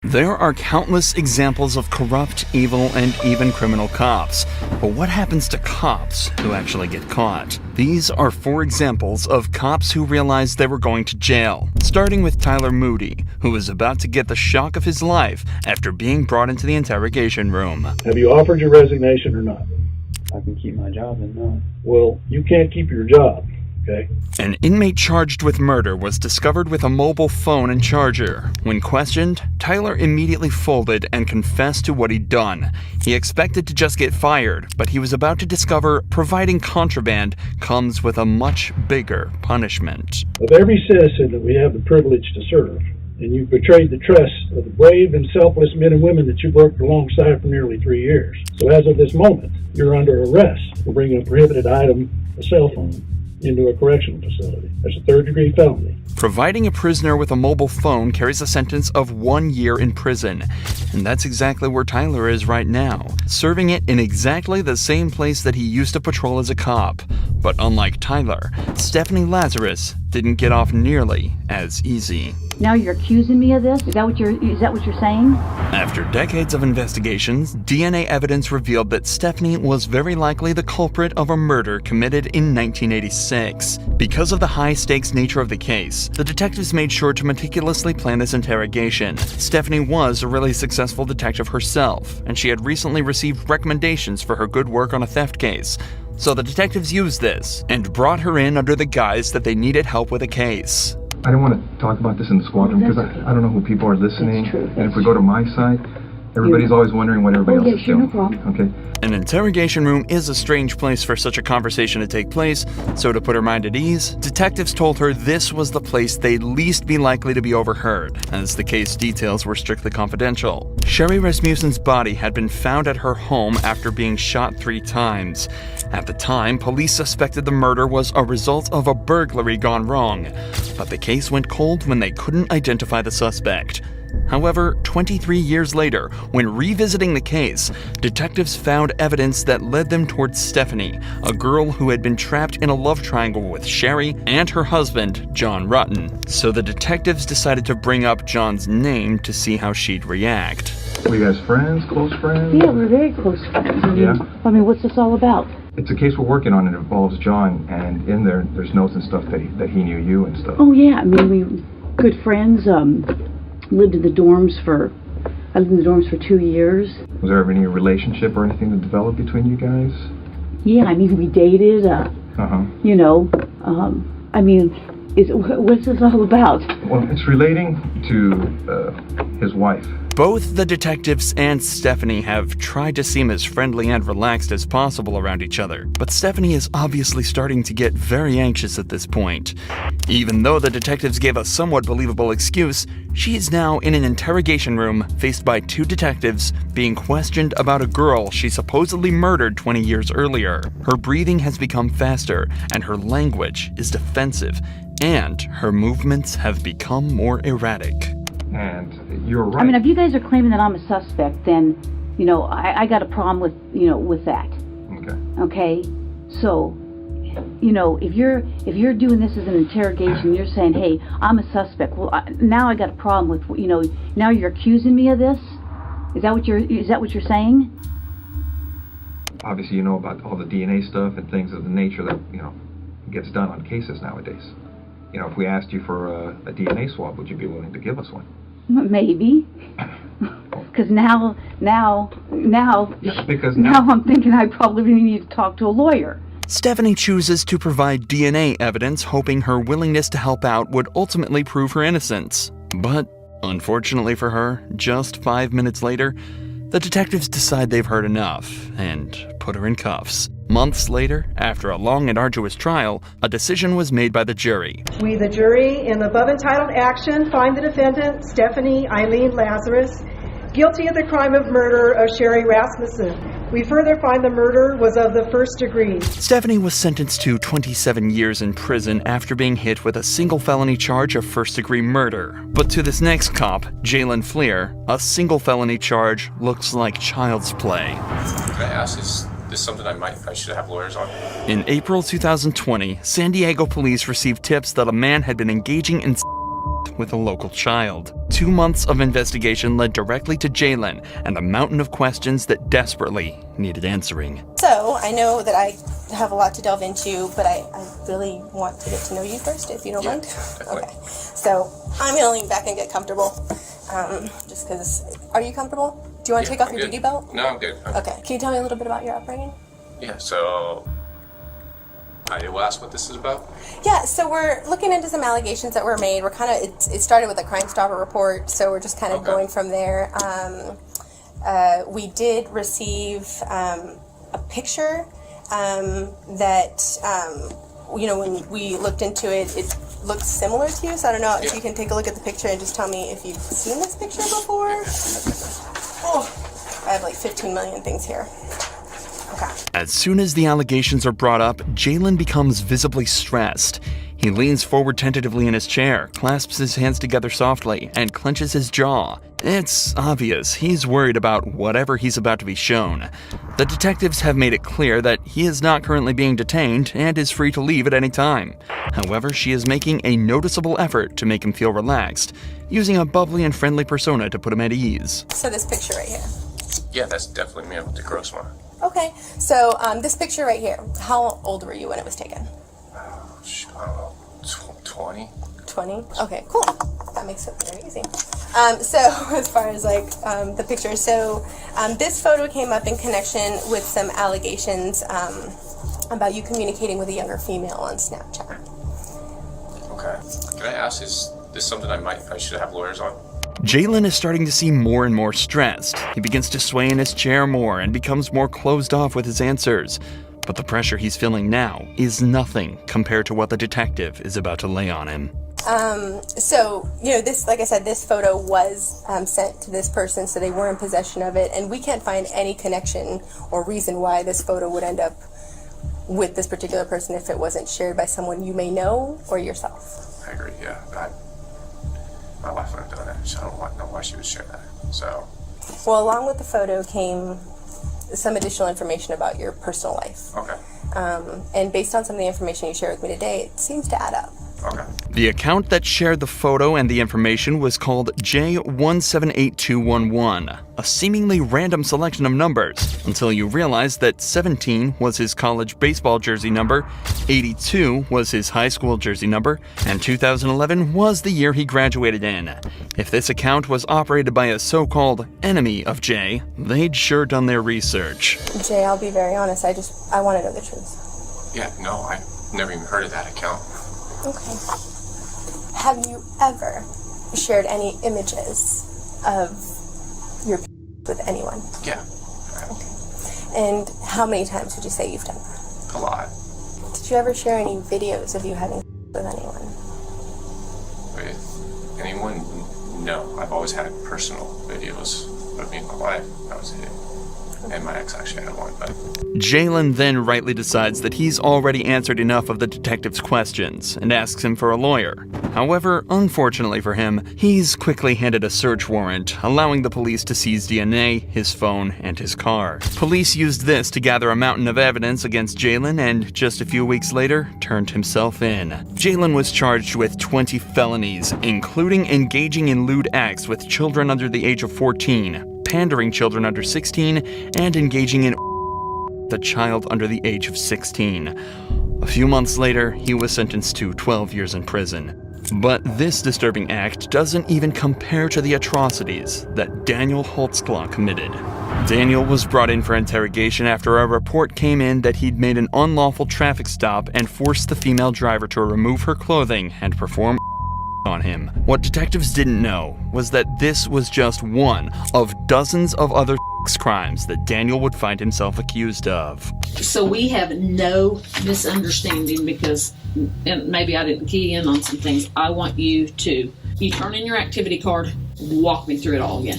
There are countless examples of corrupt, evil, and even criminal cops. But what happens to cops who actually get caught? These are 4 examples of cops who realized they were going to jail, starting with Tyler Moody, who was about to get the shock of his life after being brought into the interrogation room. Have you offered your resignation or not? I can keep my job and not. Well, you can't keep your job, okay? An inmate charged with murder was discovered with a mobile phone and charger. When questioned, Tyler immediately folded and confessed to what he'd done. He expected to just get fired, but he was about to discover providing contraband comes with a much bigger punishment. Of every citizen that we have the privilege to serve, and you've betrayed the trust of the brave and selfless men and women that you've worked alongside for nearly 3 years. So as of this moment, you're under arrest for bringing a prohibited item, a cell phone, into a correctional facility. That's a 3rd-degree felony. Providing a prisoner with a mobile phone carries a sentence of 1 year in prison. And that's exactly where Tyler is right now, serving it in exactly the same place that he used to patrol as a cop. But unlike Tyler, Stephanie Lazarus didn't get off nearly as easy. Now you're accusing me of this? Is that what you're saying? After decades of investigations, DNA evidence revealed that Stephanie was very likely the culprit of a murder committed in 1986. Because of the high-stakes nature of the case, the detectives made sure to meticulously plan this interrogation. Stephanie was a really successful detective herself, and she had recently received recommendations for her good work on a theft case. So the detectives used this and brought her in under the guise that they needed help with a case. I don't want to talk about this in the squadron because I don't know who people are listening. That's true. And if we go to my side, everybody's always wondering what everybody else is doing. No problem. Okay? An interrogation room is a strange place for such a conversation to take place, so to put her mind at ease, detectives told her this was the place they'd least be likely to be overheard, as the case details were strictly confidential. Sherry Rasmussen's body had been found at her home after being shot 3 times. At the time, police suspected the murder was a result of a burglary gone wrong, but the case went cold when they couldn't identify the suspect. However, 23 years later, when revisiting the case, detectives found evidence that led them towards Stephanie, a girl who had been trapped in a love triangle with Sherry and her husband, John Rutten. So the detectives decided to bring up John's name to see how she'd react. Were you guys friends, close friends? Yeah, we're very close friends. I mean, what's this all about? It's a case we're working on. It involves John, and in there's notes and stuff that he knew you and stuff. Oh yeah, I mean, we were good friends. I lived in the dorms for 2 years. Was there ever any relationship or anything that developed between you guys? Yeah, I mean, we dated. You know, I mean, what's this all about? Well, it's relating to his wife. Both the detectives and Stephanie have tried to seem as friendly and relaxed as possible around each other, but Stephanie is obviously starting to get very anxious at this point. Even though the detectives gave a somewhat believable excuse, she is now in an interrogation room faced by 2 detectives being questioned about a girl she supposedly murdered 20 years earlier. Her breathing has become faster, and her language is defensive, and her movements have become more erratic. And you're right. I mean, if you guys are claiming that I'm a suspect, then, you know, I got a problem with that. Okay. Okay? So, you know, if you're doing this as an interrogation, you're saying, hey, I'm a suspect. Well, now I got a problem with, you know, now you're accusing me of this? Is that what you're saying? Obviously, you know about all the DNA stuff and things of the nature that, you know, gets done on cases nowadays. You know, if we asked you for a DNA swab, would you be willing to give us one? Maybe. Because now because I'm thinking I probably need to talk to a lawyer. Stephanie chooses to provide DNA evidence, hoping her willingness to help out would ultimately prove her innocence. But, unfortunately for her, just 5 minutes later, the detectives decide they've heard enough and put her in cuffs. Months later, after a long and arduous trial, a decision was made by the jury. We, the jury, in the above-entitled action, find the defendant, Stephanie Eileen Lazarus, guilty of the crime of murder of Sherry Rasmussen. We further find the murder was of the 1st degree. Stephanie was sentenced to 27 years in prison after being hit with a single felony charge of 1st-degree murder. But to this next cop, Jalen Fleer, a single felony charge looks like child's play. Can I ask, is this something I should have lawyers on? In April 2020, San Diego police received tips that a man had been engaging in with a local child. 2 months of investigation led directly to Jalen and a mountain of questions that desperately needed answering. So, I know that I have a lot to delve into, but I really want to get to know you first, if you don't mind. Definitely. Okay. So, I'm going to lean back and get comfortable. Just because... Are you comfortable? Do you want to take off I'm your good. duty belt? No, I'm good. Okay. Can you tell me a little bit about your upbringing? Yeah, so I will ask what this is about. Yeah, so we're looking into some allegations that were made. We're kind of, it started with a Crime Stopper report, so we're just kind of Okay. going from there. We did receive a picture that, you know, when we looked into it, it looks similar to you, so I don't know if you can take a look at the picture and just tell me if you've seen this picture before. Oh, I have like 15 million things here. Okay. As soon as the allegations are brought up, Jalen becomes visibly stressed. He leans forward tentatively in his chair, clasps his hands together softly, and clenches his jaw. It's obvious he's worried about whatever he's about to be shown. The detectives have made it clear that he is not currently being detained and is free to leave at any time. However, she is making a noticeable effort to make him feel relaxed, using a bubbly and friendly persona to put him at ease. So this picture right here. Yeah, that's definitely me with the Grossman. Okay, so this picture right here, how old were you when it was taken? I don't know, 20? 20? Okay, cool. That makes it very easy. So as far as like the picture, so this photo came up in connection with some allegations about you communicating with a younger female on Snapchat. Okay. Can I ask, is this something I should have lawyers on? Jalen is starting to seem more and more stressed. He begins to sway in his chair more and becomes more closed off with his answers. But the pressure he's feeling now is nothing compared to what the detective is about to lay on him. So, you know, this, like I said, this photo was sent to this person, so they were in possession of it, and we can't find any connection or reason why this photo would end up with this particular person if it wasn't shared by someone you may know or yourself. I agree, yeah. My wife wouldn't have done that, so I don't know why she would share that. So, Well, along with the photo came some additional information about your personal life. okay. And based on some of the information you shared with me today, it seems to add up. Okay. The account that shared the photo and the information was called J178211, a seemingly random selection of numbers, until you realize that 17 was his college baseball jersey number, 82 was his high school jersey number, and 2011 was the year he graduated in. If this account was operated by a so-called enemy of Jay, they'd sure done their research. Jay, I'll be very honest, I want to know the truth. Yeah, no, I've never even heard of that account. Okay. Have you ever shared any images of your with anyone? Yeah. And how many times would you say you've done that? A lot. Did you ever share any videos of you having with anyone? With anyone? No. I've always had personal videos of me and my wife. That was it. And my ex actually had one, but... Jalen then rightly decides that he's already answered enough of the detective's questions and asks him for a lawyer. However, unfortunately for him, he's quickly handed a search warrant, allowing the police to seize DNA, his phone, and his car. Police used this to gather a mountain of evidence against Jalen and, just a few weeks later, turned himself in. Jalen was charged with 20 felonies, including engaging in lewd acts with children under the age of 14, pandering children under 16, and engaging in the child under the age of 16. A few months later, he was sentenced to 12 years in prison. But this disturbing act doesn't even compare to the atrocities that Daniel Holtzclaw committed. Daniel was brought in for interrogation after a report came in that he'd made an unlawful traffic stop and forced the female driver to remove her clothing and perform on him. What detectives didn't know was that this was just one of dozens of other crimes that Daniel would find himself accused of. So we have no misunderstanding because, and maybe I didn't key in on some things. I want you turn in your activity card, walk me through it all again.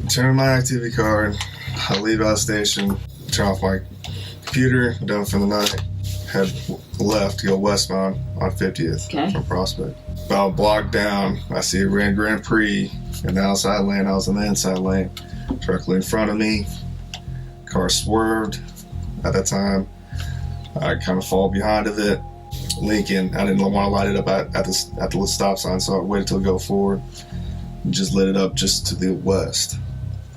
Turn my activity card, I leave out of station, turn off my computer, done for the night, head left to go westbound on 50th from Prospect. About a block down, I see a Grand Prix in the outside lane. I was in the inside lane. Directly in front of me, car swerved. At that time, I kind of fall behind of it. Lincoln. I didn't want to light it up at the stop sign, so I waited till it go forward and just lit it up just to the west.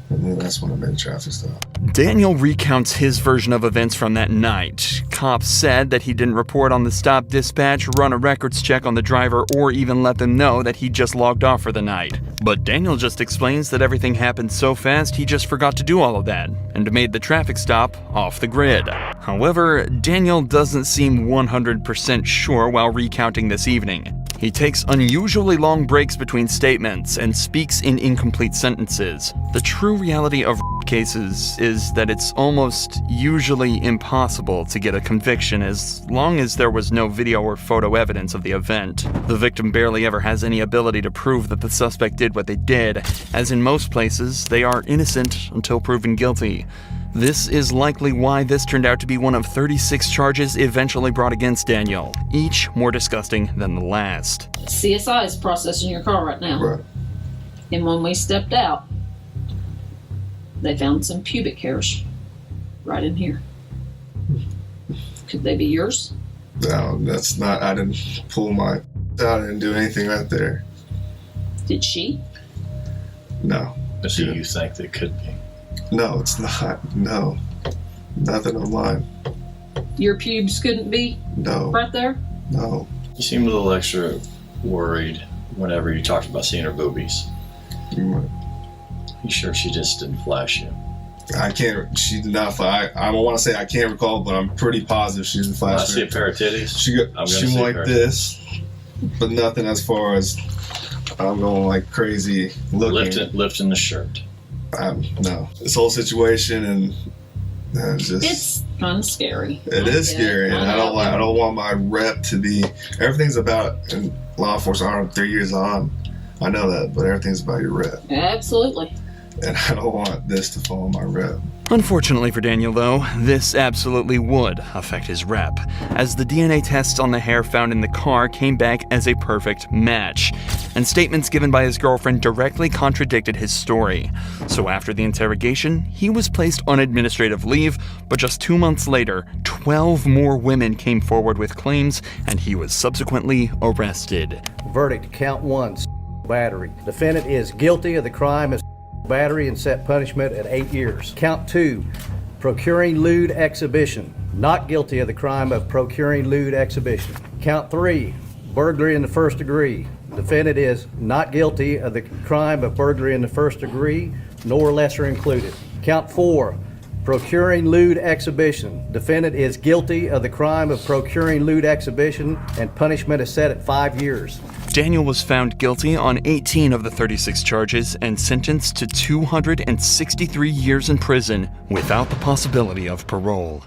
And then that's when I made a traffic stop. Daniel recounts his version of events from that night. Cops said that he didn't report on the stop dispatch, run a records check on the driver, or even let them know that he just logged off for the night. But Daniel just explains that everything happened so fast he just forgot to do all of that, and made the traffic stop off the grid. However, Daniel doesn't seem 100% sure while recounting this evening. He takes unusually long breaks between statements and speaks in incomplete sentences. The true reality of cases is that it's almost usually impossible to get a conviction as long as there was no video or photo evidence of the event. The victim barely ever has any ability to prove that the suspect did what they did, as in most places, they are innocent until proven guilty. This is likely why this turned out to be one of 36 charges eventually brought against Daniel, each more disgusting than the last. CSI is processing your car right now. Right. And when we stepped out, they found some pubic hairs right in here. Could they be yours? No, that's not. I didn't pull my out. I didn't do anything right there. Did she? No. So you think they could be? No, it's not. No. Nothing of mine. Your pubes couldn't be? No. Right there? No. You seemed a little extra worried whenever you talked about seeing her boobies. Mm. You sure she just didn't flash you? I can't. She did not. I don't want to say I can't recall, but I'm pretty positive she didn't flash. I see a pair of titties. She went like this, but nothing as far as I'm going like crazy looking. Lifting the shirt. No. This whole situation and it's kind of scary. It is scary, and I don't want my rep to be. Everything's about in law enforcement. I'm 3 years on. I know that, but everything's about your rep. Absolutely. And I don't want this to fall on my rep. Unfortunately for Daniel, though, this absolutely would affect his rep, as the DNA tests on the hair found in the car came back as a perfect match, and statements given by his girlfriend directly contradicted his story. So after the interrogation, he was placed on administrative leave, but just 2 months later, 12 more women came forward with claims, and he was subsequently arrested. Verdict, count 1, battery. Defendant is guilty of the crime of battery and set punishment at 8 years. Count 2, procuring lewd exhibition. Not guilty of the crime of procuring lewd exhibition. Count 3, burglary in the first degree. Defendant is not guilty of the crime of burglary in the first degree, nor lesser included. Count 4, procuring lewd exhibition. Defendant is guilty of the crime of procuring lewd exhibition, and punishment is set at 5 years. Daniel was found guilty on 18 of the 36 charges and sentenced to 263 years in prison without the possibility of parole.